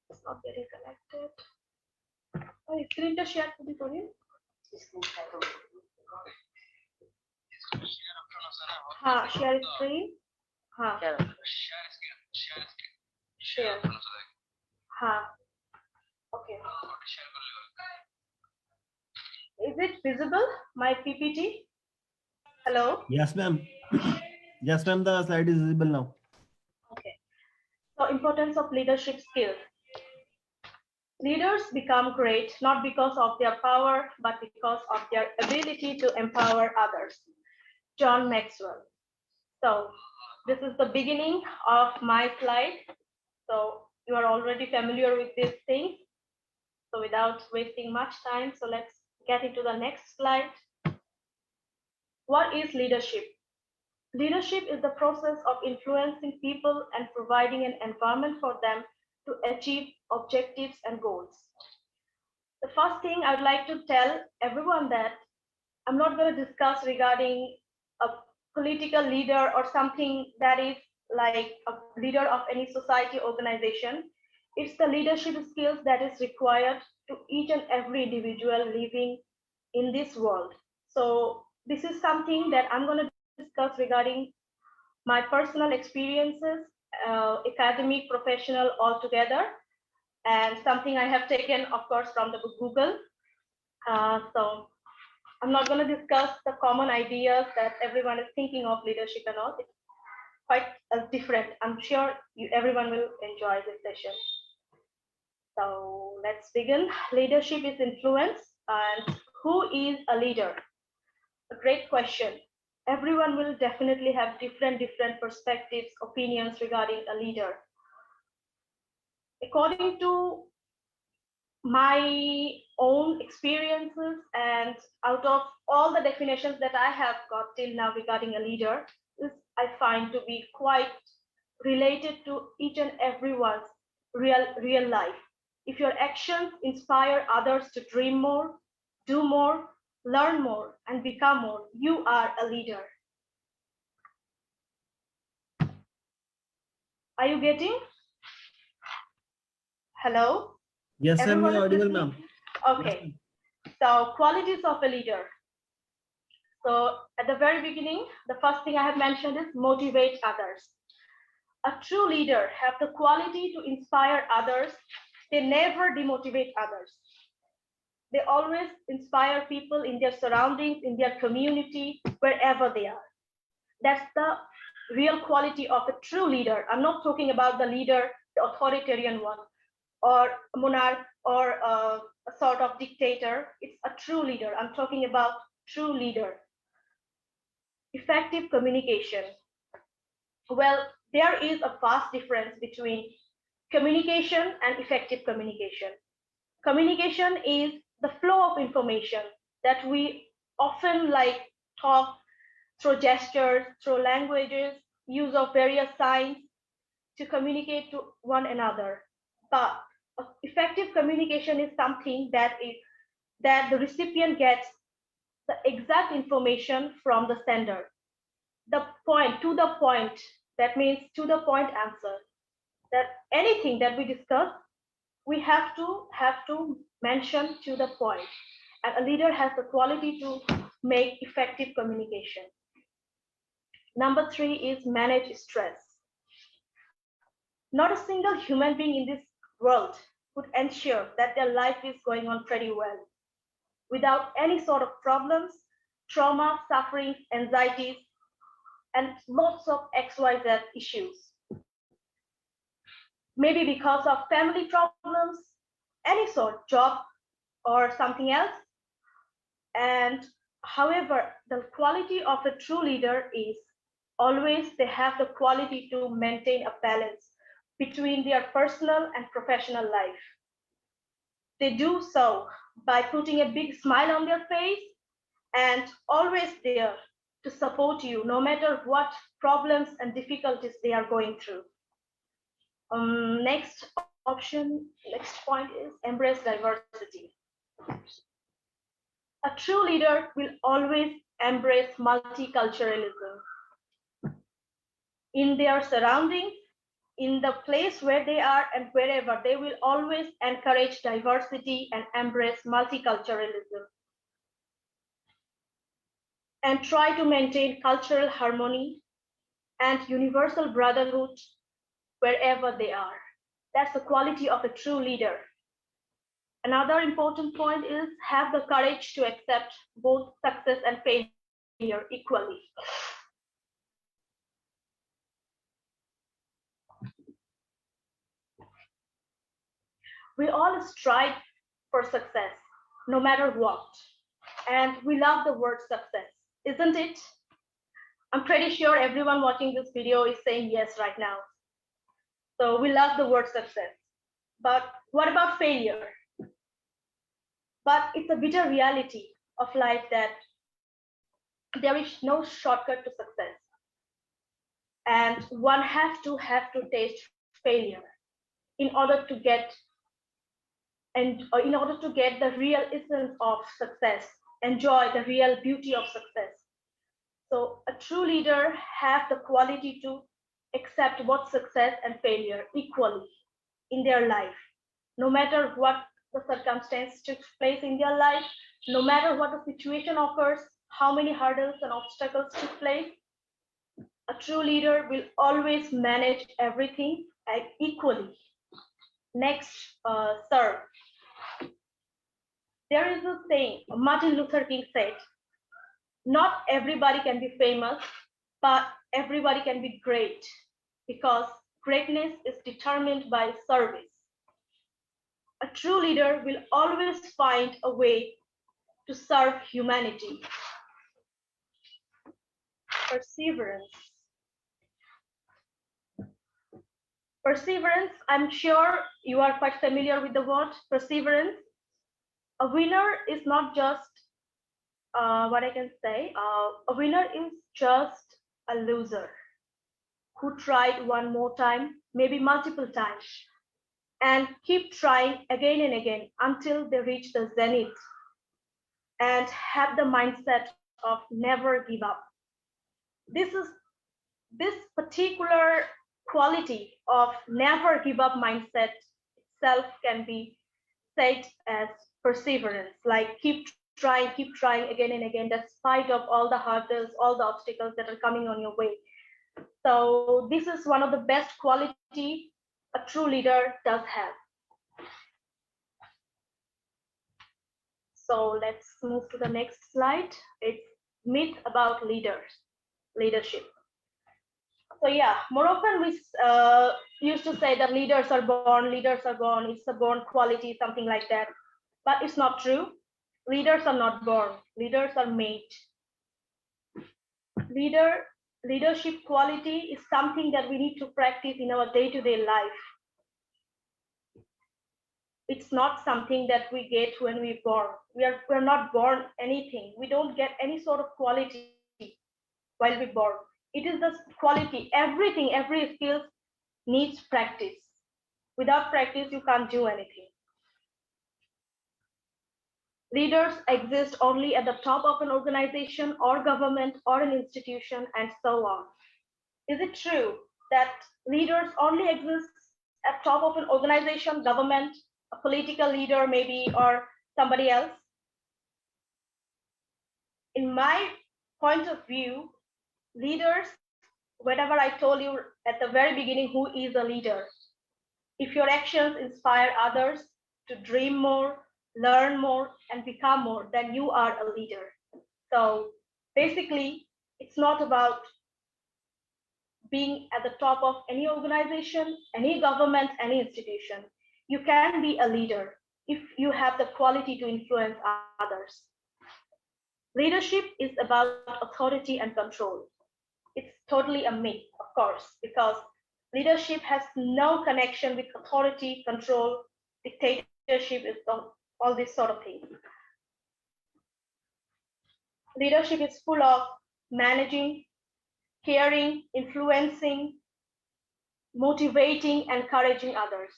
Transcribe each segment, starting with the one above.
It's not getting connected. Screen share to the Korean. Share screen. Share. Okay. Is it visible? My PPT? Hello? Yes, ma'am. Yes, ma'am. The slide is visible now. Okay. So, importance of leadership skills. Leaders become great not because of their power, but because of their ability to empower others. John Maxwell. So, this is the beginning of my slide. So, you are already familiar with these things. So, without wasting much time, so let's get into the next slide. What is leadership? Leadership is the process of influencing people and providing an environment for them to achieve objectives and goals. The first thing I would like to tell everyone that I'm not going to discuss regarding a political leader or something that is like a leader of any society organization. It's the leadership skills that is required to each and every individual living in this world. So this is something that I'm going to discuss regarding my personal experiences, academic, professional, all together, and something I have taken, of course, from the book Google. So I'm not going to discuss the common ideas that everyone is thinking of leadership and all. It's quite different. I'm sure everyone will enjoy this session. So let's begin. Leadership is influence, and who is a leader? A great question. Everyone will definitely have different perspectives, opinions regarding a leader. According to my own experiences and out of all the definitions that I have got till now regarding a leader, this I find to be quite related to each and everyone's real life. If your actions inspire others to dream more, do more, learn more, and become more, you are a leader. Are you getting? Hello? Yes, ma'am. Everyone You're is audible, listening? ma'am. Okay. Yes, So qualities of a leader. So at the very beginning, the first thing I have mentioned is motivate others. A true leader have the quality to inspire others. They never demotivate others. They always inspire people in their surroundings, in their community, wherever they are. That's the real quality of a true leader. I'm not talking about the leader, the authoritarian one, or a monarch, or a sort of dictator. It's a true leader. I'm talking about true leader. Effective communication. Well, there is a vast difference between communication and effective communication. Communication is the flow of information that we often like talk through gestures, through languages, use of various signs to communicate to one another. But effective communication is something that the recipient gets the exact information from the sender. The point, to the point, that means to the point answer. That anything that we discuss, we have to mention to the point. And a leader has the quality to make effective communication. Number 3 is manage stress. Not a single human being in this world would ensure that their life is going on pretty well without any sort of problems, trauma, sufferings, anxieties, and lots of XYZ issues. Maybe because of family problems, any sort, job or something else. And however, the quality of a true leader is always they have the quality to maintain a balance between their personal and professional life. They do so by putting a big smile on their face and always there to support you no matter what problems and difficulties they are going through. Next point is embrace diversity. A true leader will always embrace multiculturalism in their surroundings, in the place where they are and wherever, they will always encourage diversity and embrace multiculturalism and try to maintain cultural harmony and universal brotherhood wherever they are. That's the quality of a true leader. Another important point is have the courage to accept both success and failure equally. We all strive for success, no matter what. And we love the word success, isn't it? I'm pretty sure everyone watching this video is saying yes right now. So we love the word success. But what about failure? But it's a bitter reality of life that there is no shortcut to success. And one has to taste failure in order to get the real essence of success, enjoy the real beauty of success. So a true leader has the quality to accept both success and failure equally in their life, no matter what the circumstance takes place in their life, no matter what the situation occurs, how many hurdles and obstacles took place. A true leader will always manage everything equally. Next, serve. There is a saying, Martin Luther King said, not everybody can be famous, but everybody can be great, because greatness is determined by service. A true leader will always find a way to serve humanity. Perseverance. Perseverance, I'm sure you are quite familiar with the word perseverance. A winner is not just what I can say. A winner is just a loser who tried one more time, maybe multiple times, and keep trying again and again until they reach the zenith and have the mindset of never give up. This particular quality of never give up mindset itself can be said as perseverance, like keep trying again and again, despite of all the hurdles, all the obstacles that are coming on your way. So this is one of the best quality a true leader does have. So let's move to the next slide. It's myth about leadership. So yeah, more often we used to say that leaders are born, it's a born quality, something like that. But it's not true. Leaders are not born, leaders are made. Leadership quality is something that we need to practice in our day-to-day life. It's not something that we get when we're born. We're not born anything. We don't get any sort of quality while we're born. It is the quality, everything, every skill needs practice. Without practice, you can't do anything. Leaders exist only at the top of an organization or government or an institution and so on. Is it true that leaders only exist at top of an organization, government, a political leader maybe, or somebody else? In my point of view, leaders, whatever I told you at the very beginning, who is a leader? If your actions inspire others to dream more, learn more, and become more, then you are a leader. So basically, it's not about being at the top of any organization, any government, any institution. You can be a leader if you have the quality to influence others. Leadership is about authority and control. It's totally a myth, of course, because leadership has no connection with authority, control, dictatorship, all these sort of things. Leadership is full of managing, caring, influencing, motivating, encouraging others.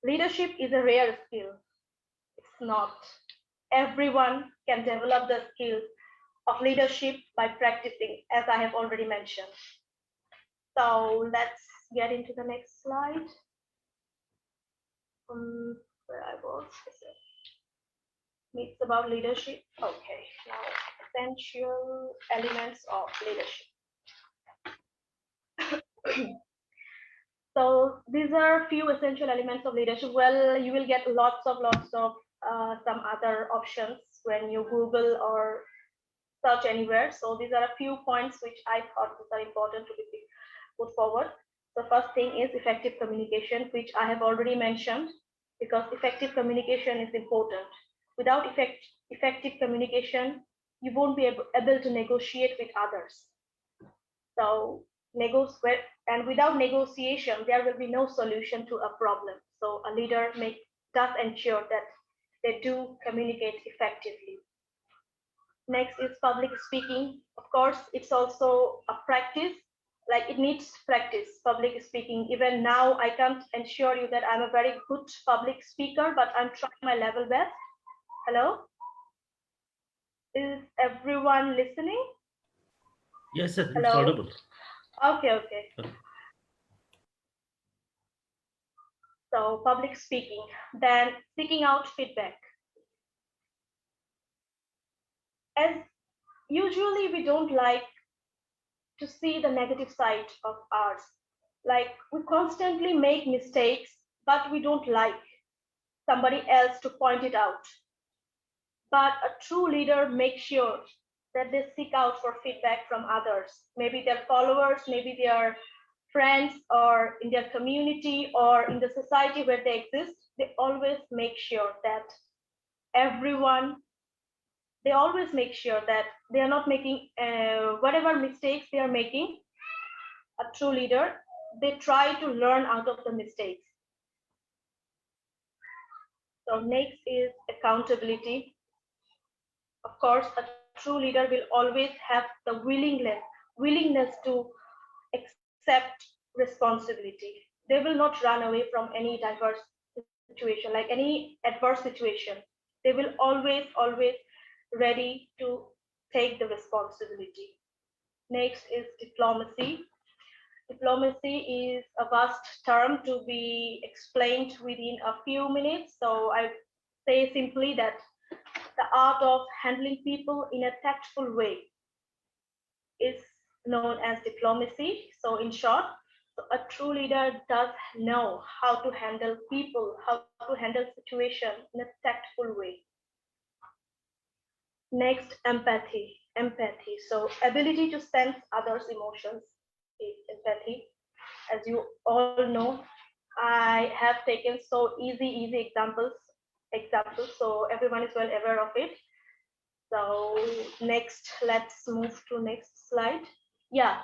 Leadership is a rare skill. It's not. Everyone can develop the skills of leadership by practicing, as I have already mentioned. So let's get into the next slide. Where I was. It's about leadership. Okay, now essential elements of leadership. So these are a few essential elements of leadership. Well, you will get lots of some other options when you Google or search anywhere. So these are a few points which I thought are important to be put forward. The first thing is effective communication, which I have already mentioned, because effective communication is important. Without effective communication, you won't be able to negotiate with others. So and without negotiation, there will be no solution to a problem. So a leader does ensure that they do communicate effectively. Next is public speaking. Of course, it's also a practice, like it needs practice, public speaking. Even now, I can't ensure you that I'm a very good public speaker, but I'm trying my level best. Hello? Is everyone listening? Yes, sir, Hello? it's audible. Okay. Okay. So public speaking, then seeking out feedback. As usually we don't like to see the negative side of ours. Like we constantly make mistakes, but we don't like somebody else to point it out. But a true leader makes sure that they seek out for feedback from others, maybe their followers, maybe their friends, or in their community, or in the society where they exist. They always make sure that they always make sure that they are not making whatever mistakes they are making. A true leader, they try to learn out of the mistakes. So next is accountability. Of course, a true leader will always have the willingness to accept responsibility. They will not run away from any diverse situation, like any adverse situation. They will always ready to take the responsibility. Next is diplomacy. Diplomacy is a vast term to be explained within a few minutes. So I say simply that the art of handling people in a tactful way is known as diplomacy. So in short, a true leader does know how to handle people, how to handle situations in a tactful way. Next, empathy. So ability to sense others' emotions is empathy. As you all know, I have taken so easy examples, so everyone is well aware of it. So next, let's move to next slide. Yeah.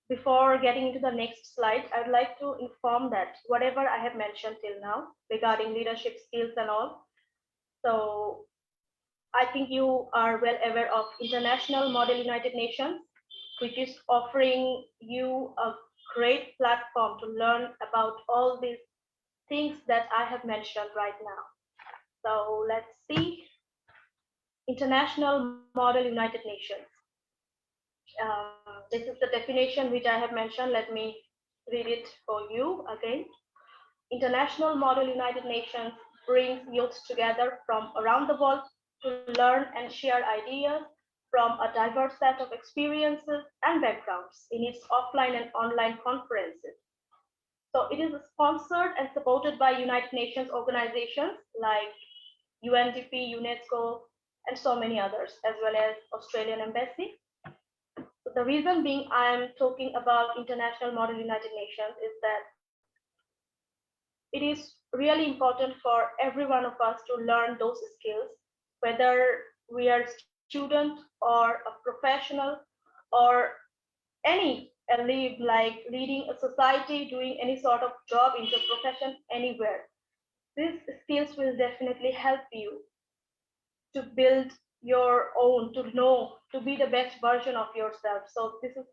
Before getting into the next slide, I'd like to inform that whatever I have mentioned till now regarding leadership skills and all, so I think you are well aware of International Model United Nations, which is offering you a great platform to learn about all these things that I have mentioned right now. So let's see. International Model United Nations. This is the definition which I have mentioned. Let me read it for you again. International Model United Nations brings youth together from around the world to learn and share ideas from a diverse set of experiences and backgrounds in its offline and online conferences. So it is sponsored and supported by United Nations organizations like UNDP, UNESCO, and so many others, as well as Australian Embassy. So the reason being I am talking about International Model United Nations is that it is really important for every one of us to learn those skills, whether we are a student or a professional or any like leading a society, doing any sort of job into a profession anywhere. These skills will definitely help you to build your own, to be the best version of yourself. So this is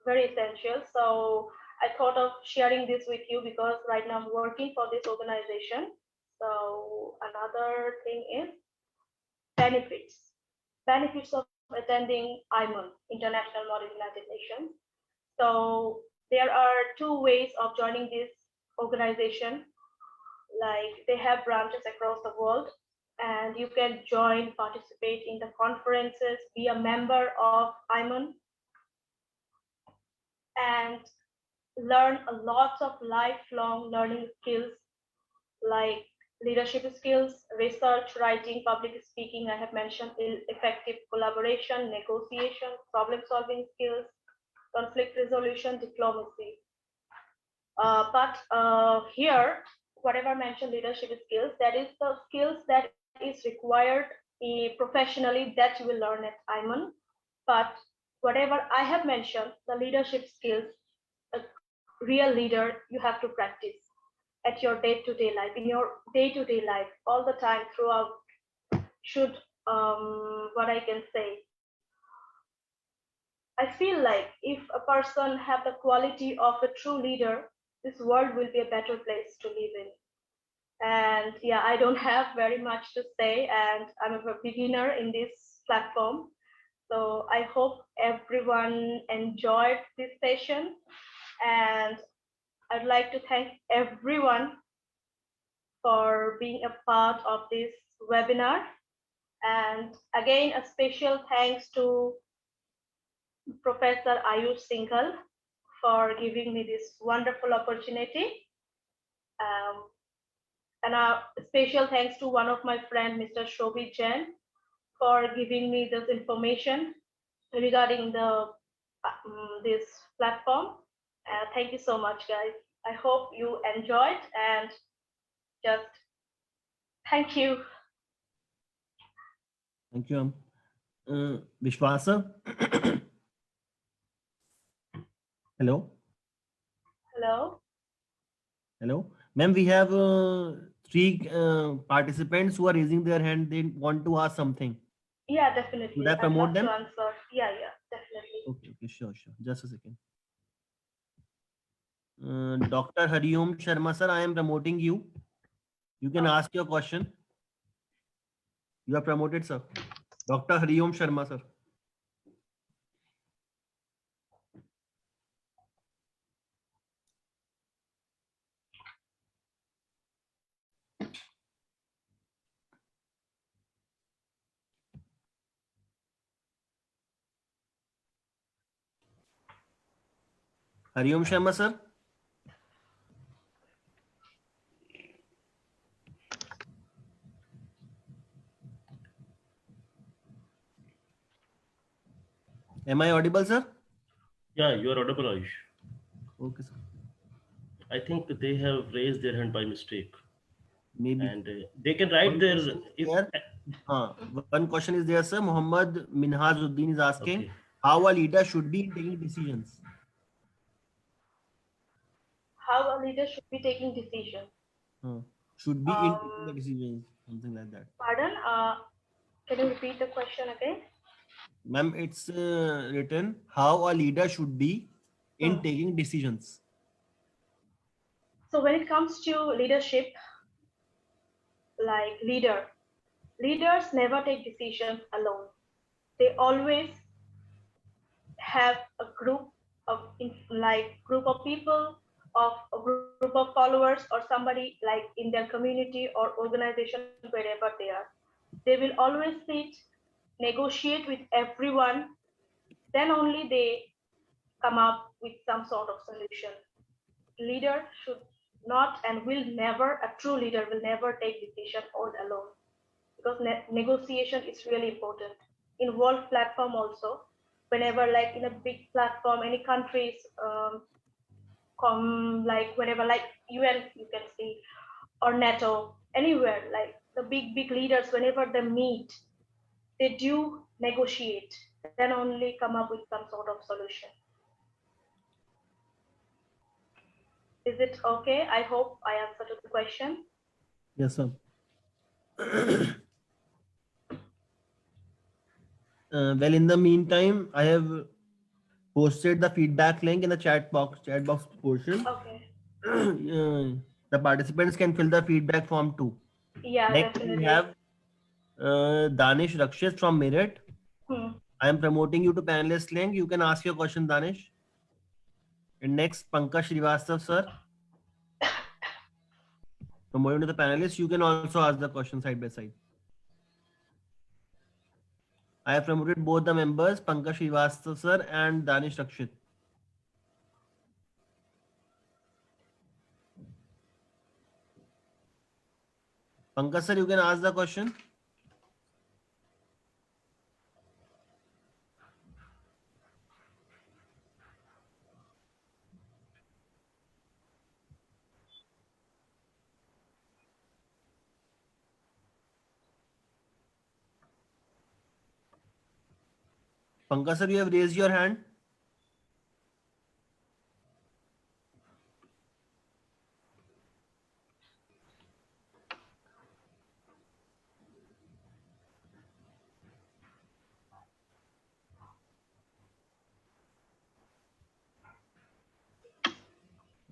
very essential. So I thought of sharing this with you because right now I'm working for this organization. So another thing is benefits of attending IMUN, International Model United Nations. So there are two ways of joining this organization. Like they have branches across the world, and you can join, participate in the conferences, be a member of IMUN, and learn a lots of lifelong learning skills like leadership skills, research, writing, public speaking. I have mentioned effective collaboration, negotiation, problem solving skills, conflict resolution, diplomacy. But here, whatever I mentioned leadership skills, that is the skills that is required professionally that you will learn at IMUN. But whatever I have mentioned, the leadership skills, a real leader, you have to practice at your day-to-day life, in your day-to-day life, all the time throughout. Should what I can say, I feel like if a person have the quality of a true leader, this world will be a better place to live in. And yeah, I don't have very much to say, and I'm a beginner in this platform. So I hope everyone enjoyed this session, and I'd like to thank everyone for being a part of this webinar. And again, a special thanks to Professor Ayush Singhal for giving me this wonderful opportunity. And a special thanks to one of my friend, Mr. Shobhit Jain, for giving me this information regarding the this platform. Thank you so much, guys. I hope you enjoyed, and just thank you. Thank you. Vishwasa. Hello. Hello. Hello. Ma'am, we have three participants who are raising their hand. They want to ask something. Yeah, definitely. Should I promote them? To answer. Yeah, definitely. Okay, sure. Just a second. Dr. Hariom Sharma, sir, I am promoting you. You can ask your question. You are promoted, sir. Dr. Hariom Sharma, sir. Hariom Sharma, sir. Am I audible, sir? Yeah, you are audible, Ayush. Okay, sir. I think that they have raised their hand by mistake. Maybe. And they can write their. One question is there, sir. Muhammad Minhazuddin is asking how a leader should be in taking decisions. How a leader should be taking decisions. Should be in taking the decisions, something like that. Pardon? Can you repeat the question again? Ma'am, it's written how a leader should be in taking decisions. So when it comes to leadership, like leaders never take decisions alone. They always have a group of people, of a group of followers, or somebody like in their community or organization, wherever they are. They will always sit, negotiate with everyone, then only they come up with some sort of solution. Leader should not and will never, a true leader will never take decision all alone, because negotiation is really important. In world platform also, whenever like in a big platform, any countries like whenever like UN you can see, or NATO, anywhere, like the big leaders, whenever they meet, they do negotiate, then only come up with some sort of solution. Is it okay? I hope I answered the question. Yes, sir. Well, in the meantime, I have posted the feedback link in the chat box portion. Okay. The participants can fill the feedback form too. Yeah, Next definitely. we have Danish Rakshit from Meerut. I am promoting you to panelist link. You can ask your question, Danish. And next, Pankaj Srivastav, sir. Promoting to the panelists, you can also ask the question side by side. I have promoted both the members, Pankaj Srivastav, sir, and Danish Rakshit. Pankaj, sir, you can ask the question. Pankaj, sir, you have raised your hand.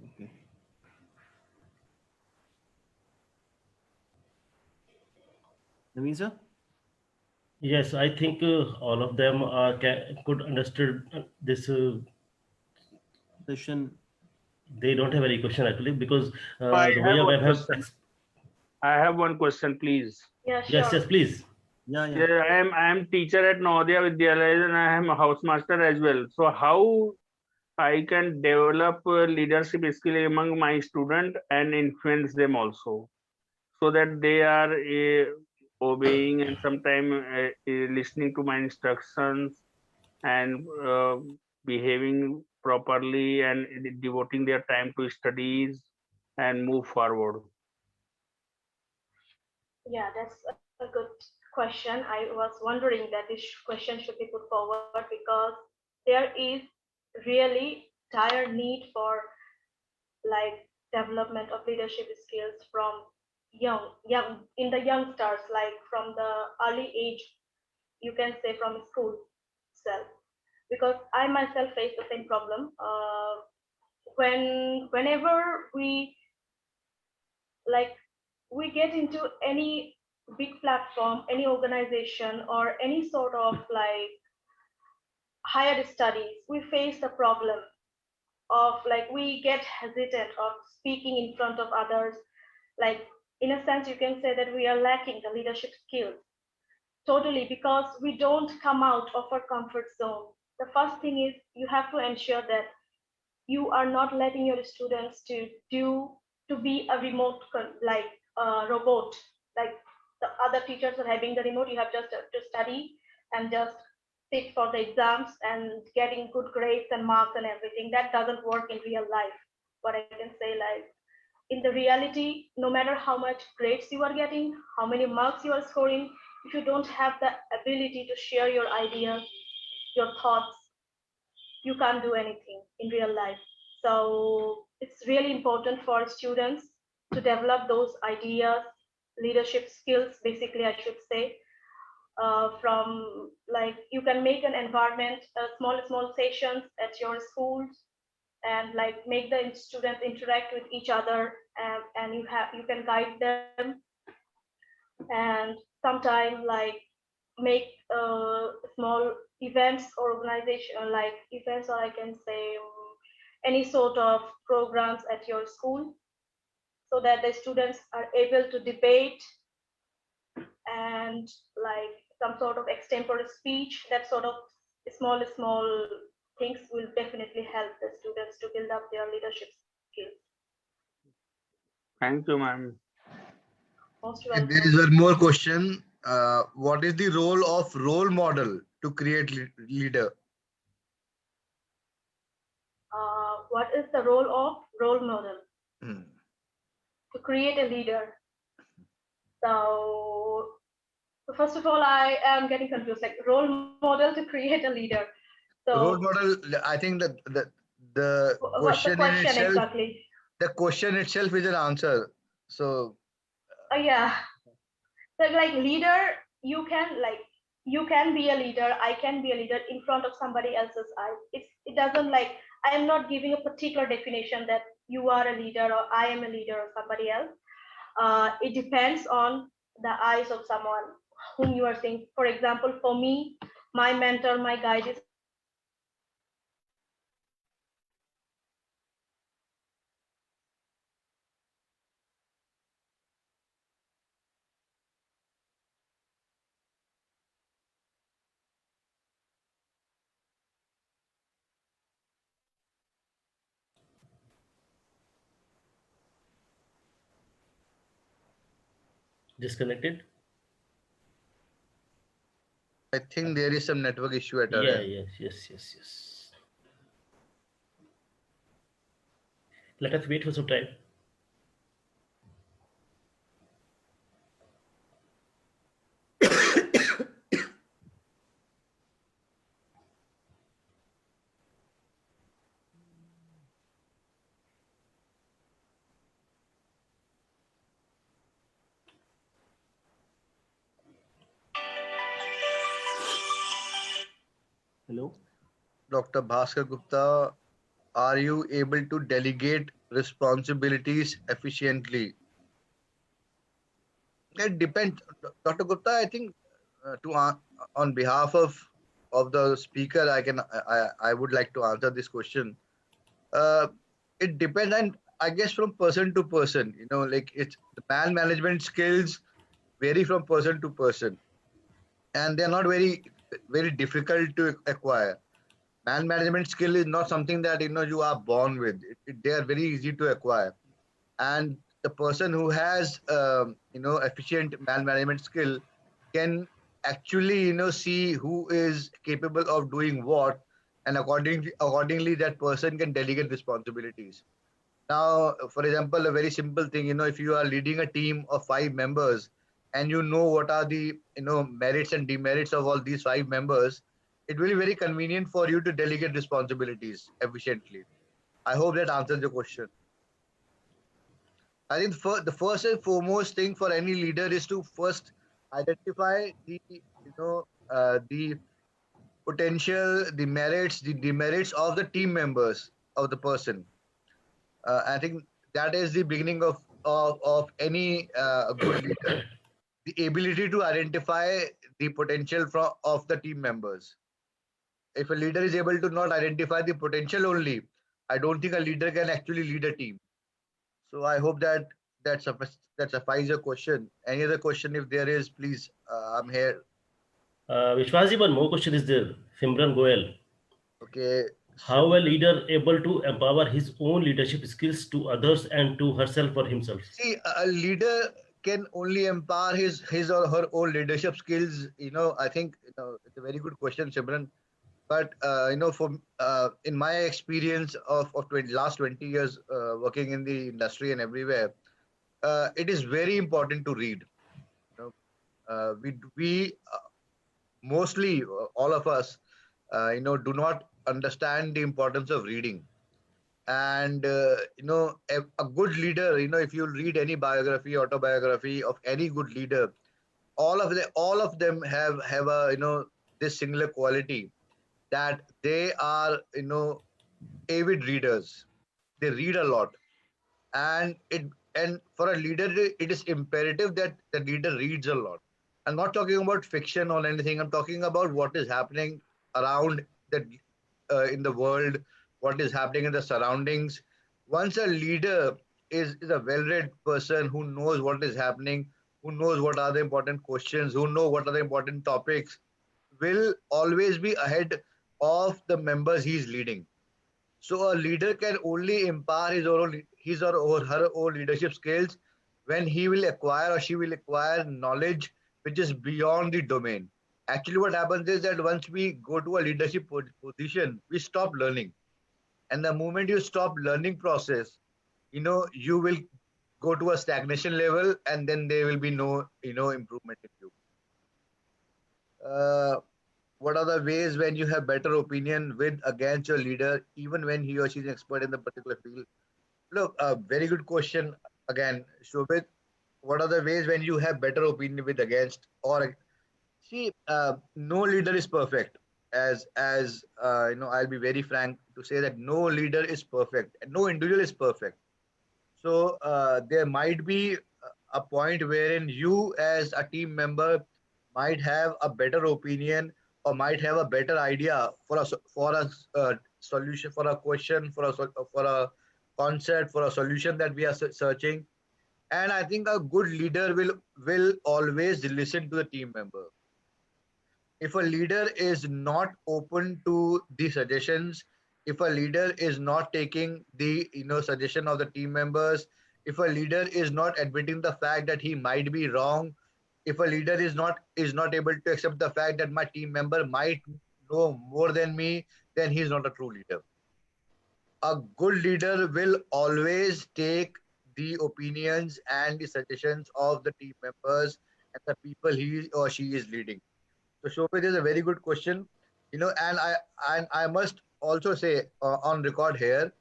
Okay. Naveen, sir? Yes, I think all of them could understood this. Session. They don't have any question actually because I the way have of one web have. question. I have one question, please. Yeah, Yes, sure. yes, please. Yeah, yeah. Yeah, I am teacher at Navodaya Vidyalaya and I am a housemaster as well. So how I can develop leadership skill among my student and influence them also, so that they are obeying and sometimes listening to my instructions and behaving properly and devoting their time to studies and move forward. Yeah, that's a good question. I was wondering that this question should be put forward because there is really dire need for like development of leadership skills from young in the youngsters, like from the early age, you can say from school itself. Because I myself face the same problem. Whenever we like we get into any big platform, any organization, or any sort of like higher studies, we face the problem of like we get hesitant of speaking in front of others. Like in a sense, you can say that we are lacking the leadership skills totally because we don't come out of our comfort zone. The first thing is you have to ensure that you are not letting your students to be a remote like a robot, like the other teachers are having the remote, you have just to study and just sit for the exams and getting good grades and marks and everything. That doesn't work in real life. What I can say, like in the reality, no matter how much grades you are getting, how many marks you are scoring, if you don't have the ability to share your ideas, your thoughts, you can't do anything in real life. So it's really important for students to develop those ideas, leadership skills, basically, I should say. From like you can make an environment, small sessions at your schools, and like make the students interact with each other, and you can guide them, and sometime like make small events or organization like events, or I can say any sort of programs at your school, so that the students are able to debate and like some sort of extempore speech. That sort of small things will definitely help the students to build up their leadership skills. Thank you, ma'am. Most Okay, welcome. there is one more question. What is the role of role model to create leader? What is the role of role model Hmm. to create a leader? So first of all, I am getting confused. Like role model to create a leader. Role So model. I think that the what's the question in question itself, exactly? the question itself is an answer. So Yeah. So like leader, you can be a leader. I can be a leader in front of somebody else's eyes. It doesn't like I am not giving a particular definition that you are a leader or I am a leader or somebody else. It depends on the eyes of someone whom you are seeing. For example, for me, My mentor, my guide is Disconnected? I think there is some network issue at our Yeah, end. yes. Let us wait for some time. Hello. Dr. Bhaskar Gupta, are you able to delegate responsibilities efficiently? It depends. Dr. Gupta, I think on behalf of the speaker, I would like to answer this question. Uh, it depends, and I guess from person to person. Like it's the man management skills vary from person to person, and they're not very difficult to acquire. Man management skill is not something that you are born with. They are very easy to acquire, and the person who has efficient man management skill can actually see who is capable of doing what, and accordingly that person can delegate responsibilities. Now, for example, a very simple thing, if you are leading a team of 5 members and you know what are the merits and demerits of all these 5 members, it will be very convenient for you to delegate responsibilities efficiently. I hope that answers your question. I think the first and foremost thing for any leader is to first identify the potential, the merits, the demerits of the team members of the person. I think that is the beginning of any good leader. The ability to identify the potential of the team members. If a leader is able to not identify the potential only, I don't think a leader can actually lead a team. So I hope that suffices your question. Any other question, if there is, please, I'm here. Vishwasji, one more question is there. Simran Goel. Okay. How a leader able to empower his own leadership skills to others and to herself or himself? See, a leader can only empower his or her own leadership skills. I think it's a very good question, Simran. But in my experience of last 20 years working in the industry and everywhere, it is very important to read. You know, we mostly all of us do not understand the importance of reading. And a good leader, if you read any biography, autobiography of any good leader, all of them have a this singular quality, that they are avid readers. They read a lot, and for a leader, it is imperative that the leader reads a lot. I'm not talking about fiction or anything. I'm talking about what is happening around the in the world, what is happening in the surroundings. Once a leader is a well-read person who knows what is happening, who knows what are the important questions, who know what are the important topics, will always be ahead of the members he is leading. So a leader can only empower his or her own leadership skills when he will acquire or she will acquire knowledge which is beyond the domain. Actually, what happens is that once we go to a leadership position, we stop learning. And the moment you stop learning process, you will go to a stagnation level, and then there will be no, improvement in you. Uh, what are the ways when you have better opinion with against your leader, even when he or she is expert in the particular field? Look, a very good question again, Shobit. What are the ways when you have better opinion with against, or see, no leader is perfect. As I'll be very frank to say that no leader is perfect, and no individual is perfect. So there might be a point wherein you, as a team member, might have a better opinion or might have a better idea for a solution, for a question, for a concept, for a solution that we are searching. And I think a good leader will always listen to the team member. If a leader is not open to the suggestions, if a leader is not taking the suggestion of the team members, if a leader is not admitting the fact that he might be wrong, if a leader is not able to accept the fact that my team member might know more than me, then he is not a true leader. A good leader will always take the opinions and the suggestions of the team members and the people he or she is leading. So Shobhit is a very good question, and I must also say on record here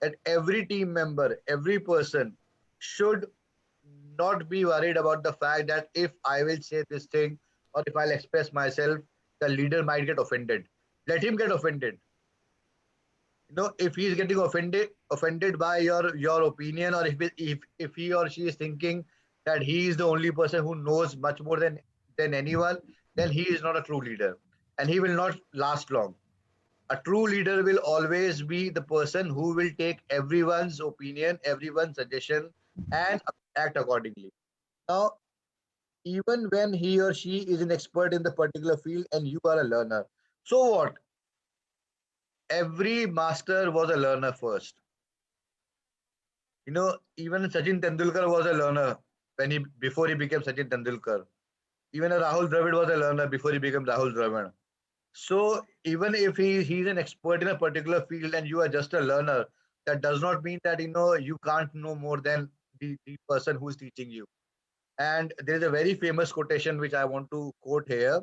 that every team member, every person should not be worried about the fact that if I will say this thing or if I'll express myself, the leader might get offended. Let him get offended. If he's getting offended by your opinion, or if he or she is thinking that he is the only person who knows much more than anyone, then he is not a true leader, and he will not last long. A true leader will always be the person who will take everyone's opinion, everyone's suggestion, and act accordingly. Now, even when he or she is an expert in the particular field and you are a learner, so what? Every master was a learner first. Even Sachin Tendulkar was a learner before he became Sachin Tendulkar. Even Rahul Dravid was a learner before he became Rahul Dravid. So even if he's an expert in a particular field and you are just a learner, that does not mean that you can't know more than the person who's teaching you. And there is a very famous quotation which I want to quote here,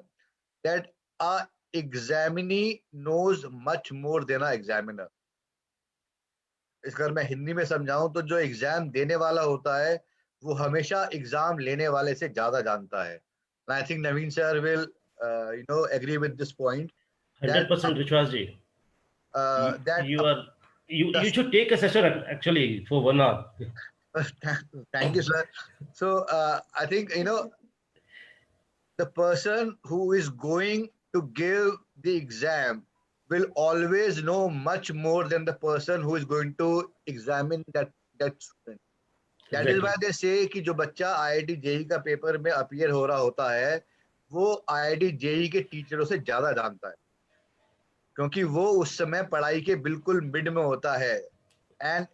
that a examinee knows much more than an examiner. इसका मैं हिंदी में समझाऊं तो जो exam देने वाला होता है वो हमेशा एग्जाम लेने वाले से ज्यादा जानता है. And I think Naveen sir will agree with this point. 100%, Vishwas ji. That You should take a session actually for 1 hour. Thank you, sir. So I think the person who is going to give the exam will always know much more than the person who is going to examine that student. That is why they say कि जो बच्चा IIT JEE का paper में appear हो रहा होता है वो IIT JEE के टीचरों से ज्यादा जानता है, क्योंकि वो उस समय पढ़ाई के बिल्कुल मिड में होता है. And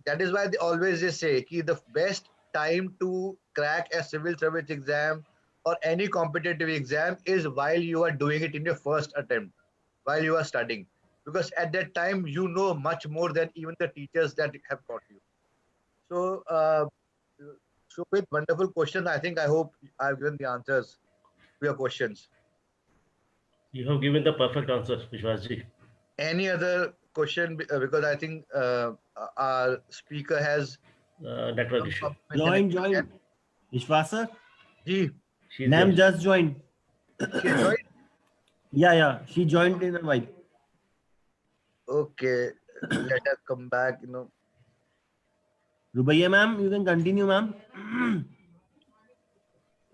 that is why they always say कि the best time to crack a civil service exam or any competitive exam is while you are doing it in your first attempt, while you are studying, because at that time you know much more than even the teachers that have taught you. So with wonderful question, I hope I've given the answers to your questions. You have given the perfect answer, Vishwas ji. Any other question? Because I think our speaker has network issue. Join. Vishwas sir? Ji. Ma'am just joined. She joined? Yeah. She joined in a while. Okay. Let us come back, Rubaiya ma'am, you can continue, ma'am.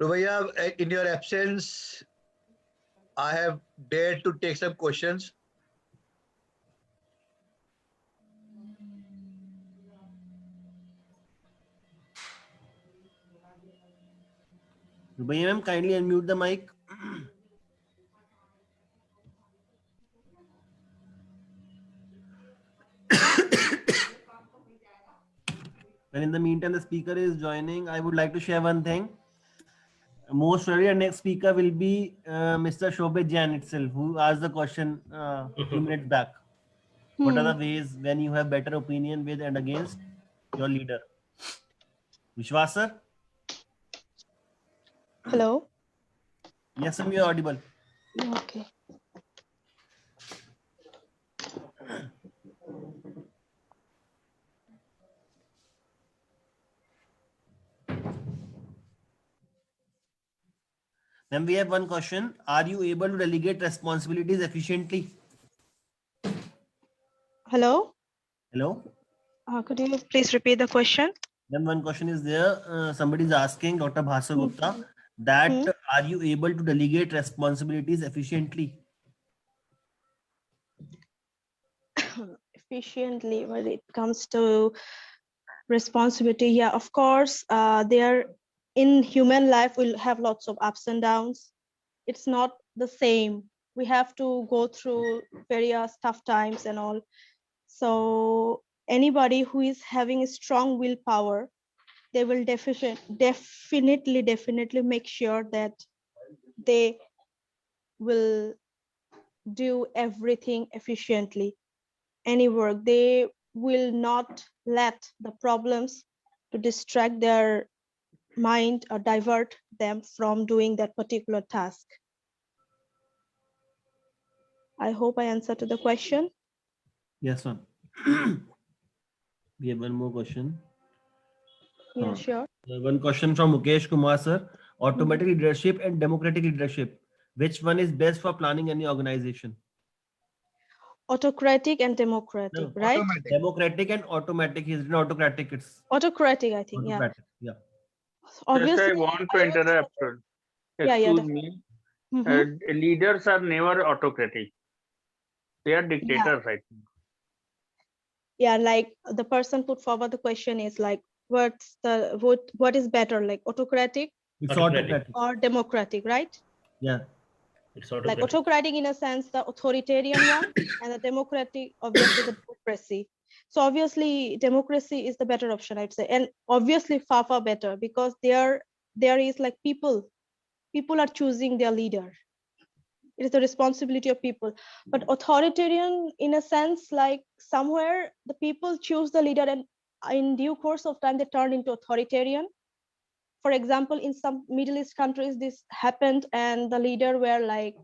Rubaiya, in your absence, I have dared to take some questions. Rubaiya ma'am, kindly unmute the mic. Well, in the meantime, the speaker is joining. I would like to share one thing. Most probably, our next speaker will be Mr. Shobhit Jain itself, who asked the question a few minutes back. What are the ways when you have better opinion with and against your leader? Vishwas sir? Hello? Yes, ma'am, you are audible. Okay. Then we have one question. Are you able to delegate responsibilities efficiently? Hello? Hello? Could you please repeat the question? Then one question is there. Somebody is asking, Dr. Bhaswar Gupta, that Are you able to delegate responsibilities efficiently? Efficiently when it comes to responsibility, yeah, of course, there in human life we'll have lots of ups and downs. It's not the same. We have to go through various tough times and all. So anybody who is having a strong willpower, they will definitely make sure that they will do everything efficiently. Any work, they will not let the problems to distract their mind or divert them from doing that particular task. I hope I answered to the question. Yes, ma'am. We have one more question. Yeah, sure. One question from Mukesh Kumar sir. Automatic leadership and democratic leadership. Which one is best for planning any organization? Autocratic and democratic, No, right? Automatic. democratic and automatic. Is not autocratic. It's Autocratic, I think, yeah. autocratic. Yeah. Just Obviously, I want to I would say- interrupt. yeah, Excuse me. Mhm. Leaders are never autocratic. They are Yeah, dictators, I think. yeah, like the person put forward the question is like, what is better, like autocratic It's Autocratic. autocratic. or democratic, right? Yeah. It's Like autocratic. autocratic in a sense, the authoritarian one, and the democratic, obviously the democracy. So obviously democracy is the better option, I'd say, and obviously far better because there is like people are choosing their leader. It is the responsibility of people. But authoritarian in a sense, like somewhere the people choose the leader and in due course of time they turn into authoritarian. For example, in some Middle East countries this happened and the leader were like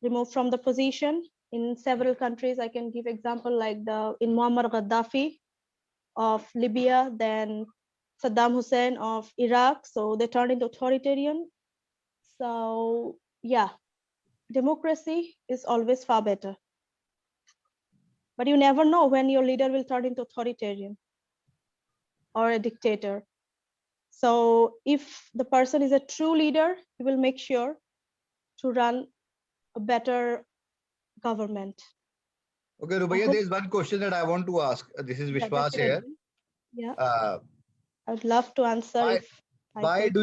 removed from the position. In several countries, I can give example like in Muammar Gaddafi of Libya, then Saddam Hussein of Iraq. So they turned into authoritarian. So yeah, democracy is always far better. But you never know when your leader will turn into authoritarian or a dictator. So if the person is a true leader, he will make sure to run a better government. Okay, I Rubaiya, hope- there's one question that I want to ask. This is Yeah, Vishwas here. definitely. Yeah, Uh, I would love to answer why if I could.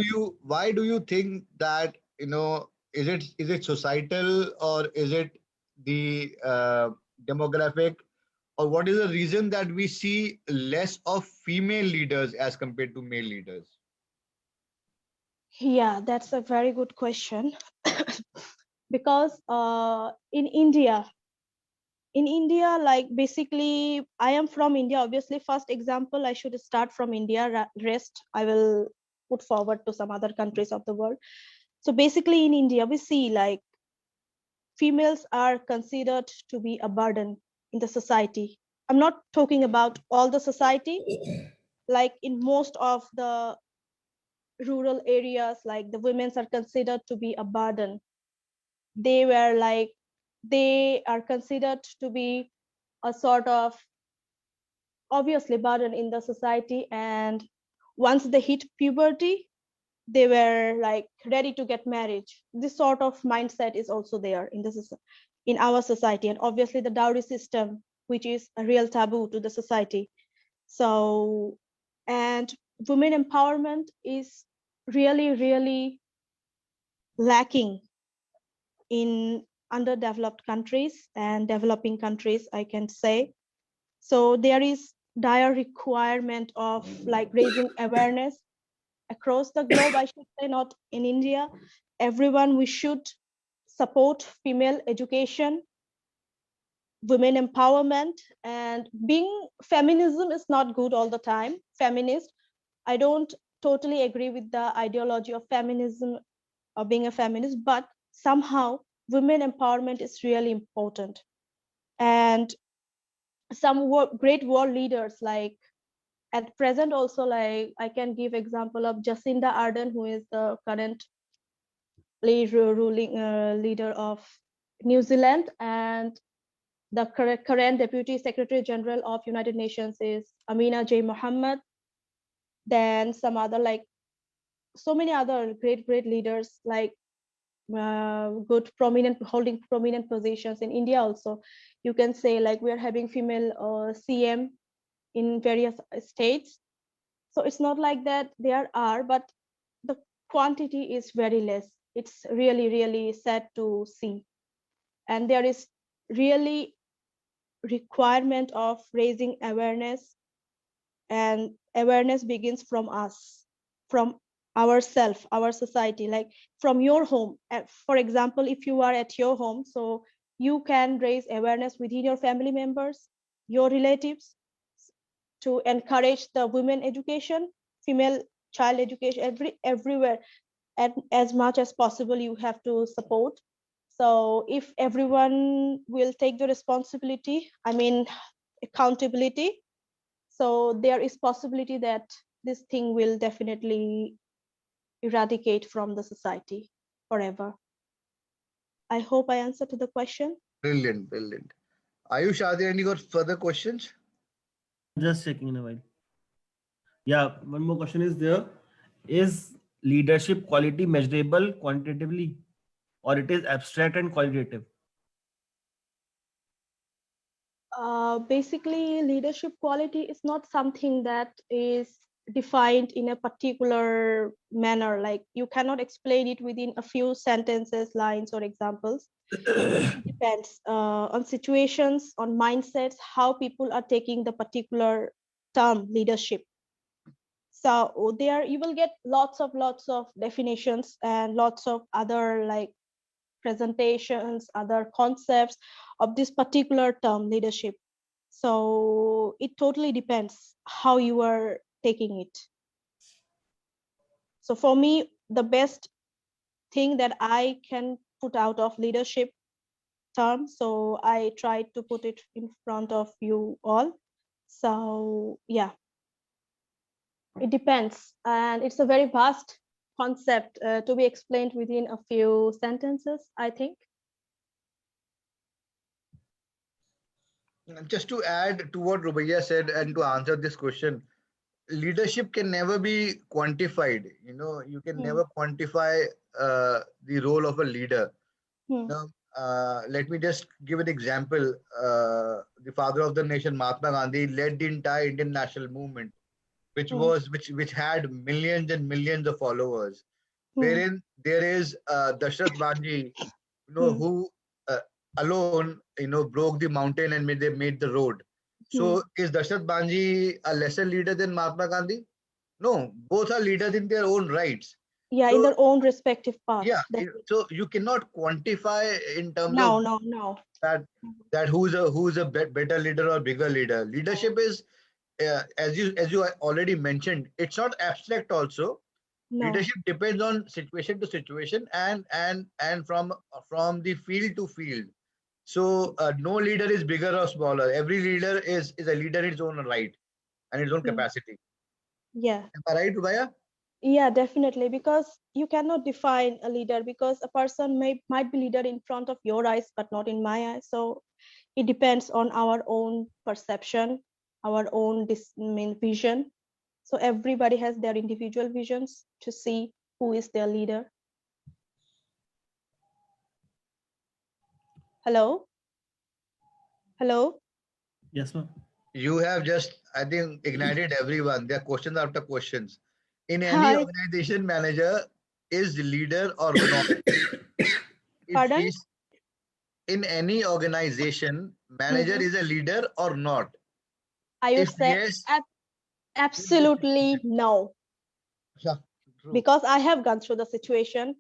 why do you think that, is it societal, or is it the demographic, or what is the reason that we see less of female leaders as compared to male leaders? Yeah, that's a very good question. Because in India, like basically, I am from India. Obviously, first example, I should start from India. Rest, I will put forward to some other countries of the world. So basically, in India, we see like females are considered to be a burden in the society. I'm not talking about all the society. Like in most of the rural areas, like the women are considered to be a burden. They are considered to be a sort of obviously burden in the society, and once they hit puberty they were like ready to get married. This sort of mindset is also there in our society, and obviously the dowry system, which is a real taboo to the society. So, and women empowerment is really lacking in underdeveloped countries and developing countries, I can say. So there is dire requirement of like raising awareness across the globe, I should say, not in India. Everyone, we should support female education, women empowerment, and being feminism is not good all the time. Feminist, I don't totally agree with the ideology of feminism or being a feminist, but somehow women empowerment is really important. And some great world leaders like at present also, like I can give example of Jacinda Ardern, who is the current ruling leader of New Zealand, and the current Deputy Secretary General of United Nations is Amina J. Mohammed. Then some other like so many other great leaders, like good prominent holding prominent positions in India also. You can say like we are having female CM in various states. So it's not like that there are, but the quantity is very less. It's really sad to see. And there is really requirement of raising awareness, and awareness begins from us, from ourselves, our society, like from your home. For example, if you are at your home, so you can raise awareness within your family members, your relatives, to encourage the women education, female child education, everywhere. And as much as possible you have to support. So if everyone will take the responsibility, I mean accountability, so there is possibility that this thing will definitely eradicate from the society forever. I hope I answered to the question. Brilliant, brilliant. Ayush, are there any further questions? Just checking in a while. Yeah, one more question is there. Is leadership quality measurable quantitatively, or it is abstract and qualitative? Basically, leadership quality is not something that is defined in a particular manner. Like you cannot explain it within a few sentences, lines, or examples. It depends on situations, on mindsets, how people are taking the particular term leadership. So there you will get lots of definitions and lots of other like presentations, other concepts of this particular term leadership. So it totally depends how you are taking it. So for me, the best thing that I can put out of leadership term, so I tried to put it in front of you all. So yeah, it depends, and it's a very vast concept to be explained within a few sentences, I think. Just to add to what Rubaiya said and to answer this question, leadership can never be quantified. You can never quantify the role of a leader. Let me just give an example. The father of the nation, Mahatma Gandhi, led the entire Indian national movement, which had millions and millions of followers, wherein there is Dashrath Banji, who alone, broke the mountain and they made the road. So is Dashrath Banji a lesser leader than Mahatma Gandhi? No, both are leaders in their own rights. Yeah, So, in their own respective paths. yeah, so you cannot quantify in terms of No. that who's a better leader or bigger leader. Leadership is, as you already mentioned, it's not abstract also. No. Leadership depends on situation to situation and from the field to field. So no leader is bigger or smaller. Every leader is a leader in his own right and his own capacity. Yeah. Am I right, Rubaiya? Yeah, definitely, because you cannot define a leader, because a person might be leader in front of your eyes but not in my eyes. So it depends on our own perception, our own vision. So everybody has their individual visions to see who is their leader. Hello? Yes, ma'am. You have just, I think, ignited everyone. There are questions after questions. In any organization, manager is the leader or not? Pardon? In any organization, manager is a leader or not? I would say yes, absolutely no. Yeah, true. Because I have gone through the situation.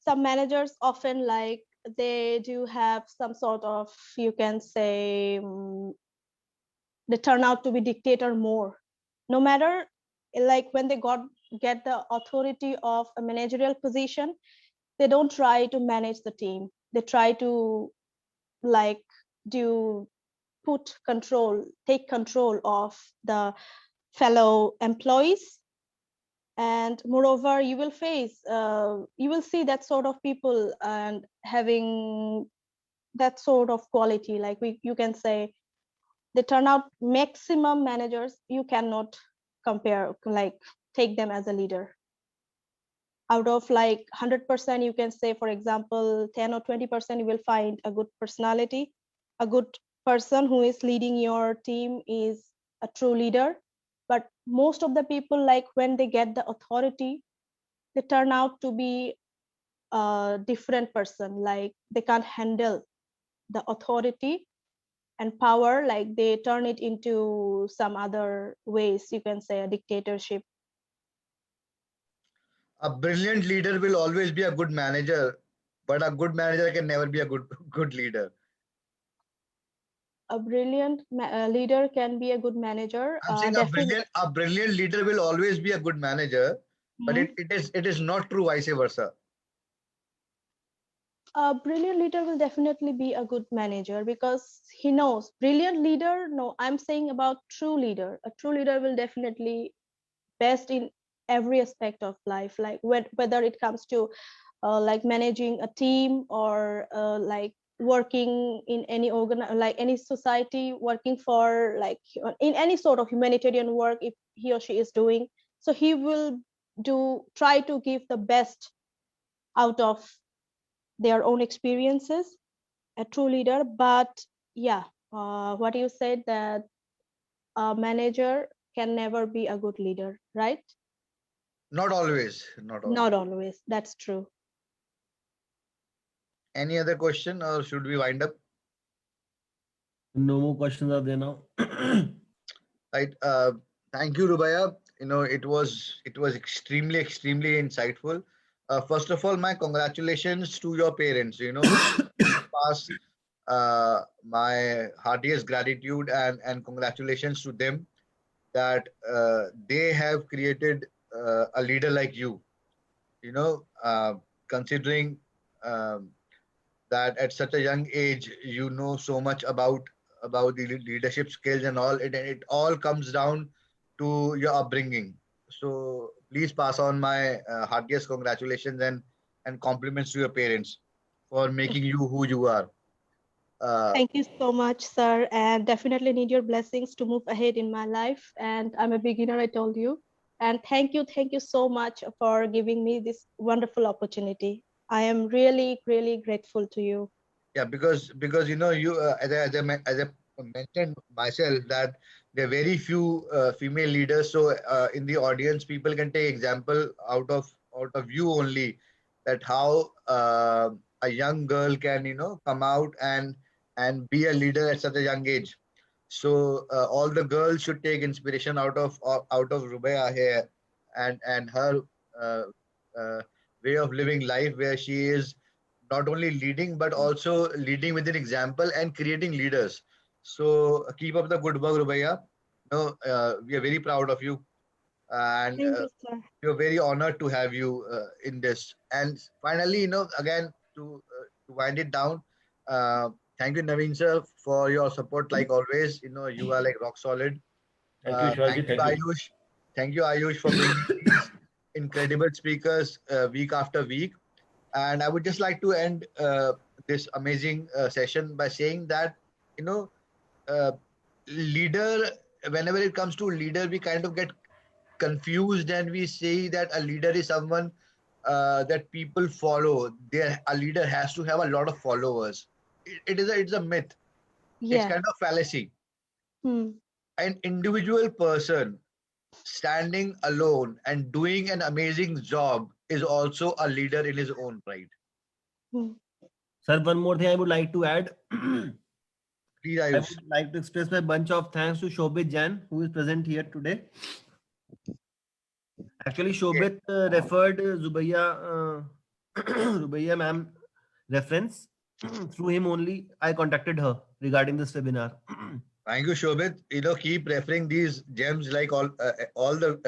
Some managers often they do have some sort of, you can say, they turn out to be dictator more. No matter when they get the authority of a managerial position, they don't try to manage the team. They try to take control of the fellow employees. And moreover, you will see that sort of people and having that sort of quality, you can say, they turn out maximum managers. You cannot compare, take them as a leader. out of like 100%, you can say, for example, 10 or 20%, you will find a good personality. A good person who is leading your team is a true leader. But most of the people, like when they get the authority, they turn out to be a different person. Like they can't handle the authority and power, like they turn it into some other ways, you can say a dictatorship. A brilliant leader will always be a good manager, but a good manager can never be a good leader. A brilliant leader can be a good manager. I'm saying Definitely. a brilliant leader will always be a good manager, but Mhm. it is not true vice versa. A brilliant leader will definitely be a good manager because he knows. Brilliant leader, no, I'm saying about true leader. A true leader will definitely best in every aspect of life, like whether it comes to like managing a team or like working in any like any society, working for like in any sort of humanitarian work if he or she is doing. So he will try to give the best out of their own experiences, a true leader. But yeah, what you said, that a manager can never be a good leader, right? Not always. Not always. Not always, that's true. Any other question, or should we wind up? No more questions are there now. Right. Thank you, Rubaya. It was extremely insightful. First of all, my congratulations to your parents. Pass my heartiest gratitude and congratulations to them that they have created a leader like you. You know, considering um, that at such a young age you know so much about the leadership skills and all, it all comes down to your upbringing. So please pass on my heartiest congratulations and compliments to your parents for making you who you are. uh, Thank you so much, sir, and definitely need your blessings to move ahead in my life. And I'm a beginner, I told you. And thank you so much for giving me this wonderful opportunity. I am really, really grateful to you. yeah, because you as I mentioned myself that there are very few female leaders. So in the audience, people can take example out of you only, that how a young girl can come out and be a leader at such a young age. So all the girls should take inspiration out of Rubaya here, and her uh, uh, way of living life, where she is not only leading but also leading with an example and creating leaders. So keep up the good work, Rubaya. We are very proud of you, and Thank you, sir. we are very honored to have you in this. And finally, again to wind it down, uh, thank you, Naveen sir, for your support like always. You are like rock solid. Thank you, Thank Shivaji. you, Thank you. Ayush. Thank you, Ayush, for bringing these incredible speakers week after week. And I would just like to end this amazing session by saying that, you know, uh, leader, whenever it comes to leader, we kind of get confused and we say that a leader is someone that people follow. A leader has to have a lot of followers. It's a myth. It's Yeah. kind of fallacy. Hmm. An individual person standing alone and doing an amazing job is also a leader in his own right. Hmm. Sir, one more thing I would like to add. Please, I Ayush. would like to express my bunch of thanks to Shobit Jan, who is present here today. Actually, Okay. Shobit referred Zubaiya, Zubaiya ma'am reference. Through him only, I contacted her regarding this webinar. Thank you, Shobit. Keep referring these gems like all the,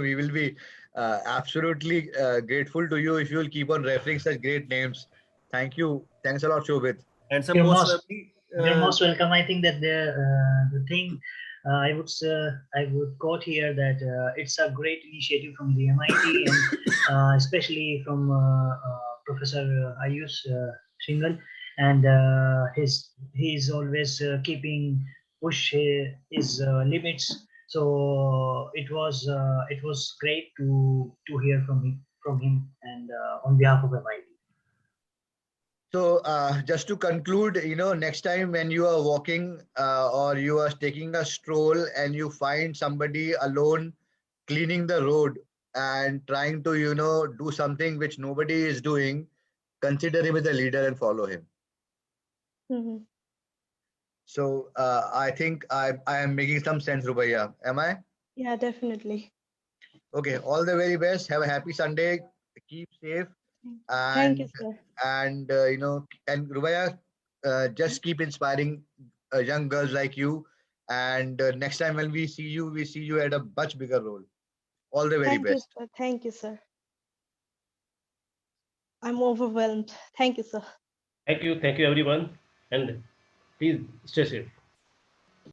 we will be absolutely grateful to you if you will keep on referring such great names. Thank you. Thanks a lot, Shobit. And some You're most most probably, you're most welcome. I think that the thing I would quote here that it's a great initiative from the MIT and especially from Professor Ayush Shingal, and he's always keeping push his limits. So it was great to hear from him. from him and on behalf of MIT. So just to conclude, next time when you are walking or you are taking a stroll and you find somebody alone cleaning the road and trying to, do something which nobody is doing, consider him as a leader and follow him. Mhm. So I think I am making some sense, Rubaiya. Am I? Yeah, definitely. Okay. All the very best. Have a happy Sunday. Keep safe. Thank you, And sir. and Rubaiya, just keep inspiring young girls like you. And next time when we see you at a much bigger role. All the very Thank you, best. sir. Thank you, sir. I'm overwhelmed. Thank you, sir. Thank you everyone, and please stay safe.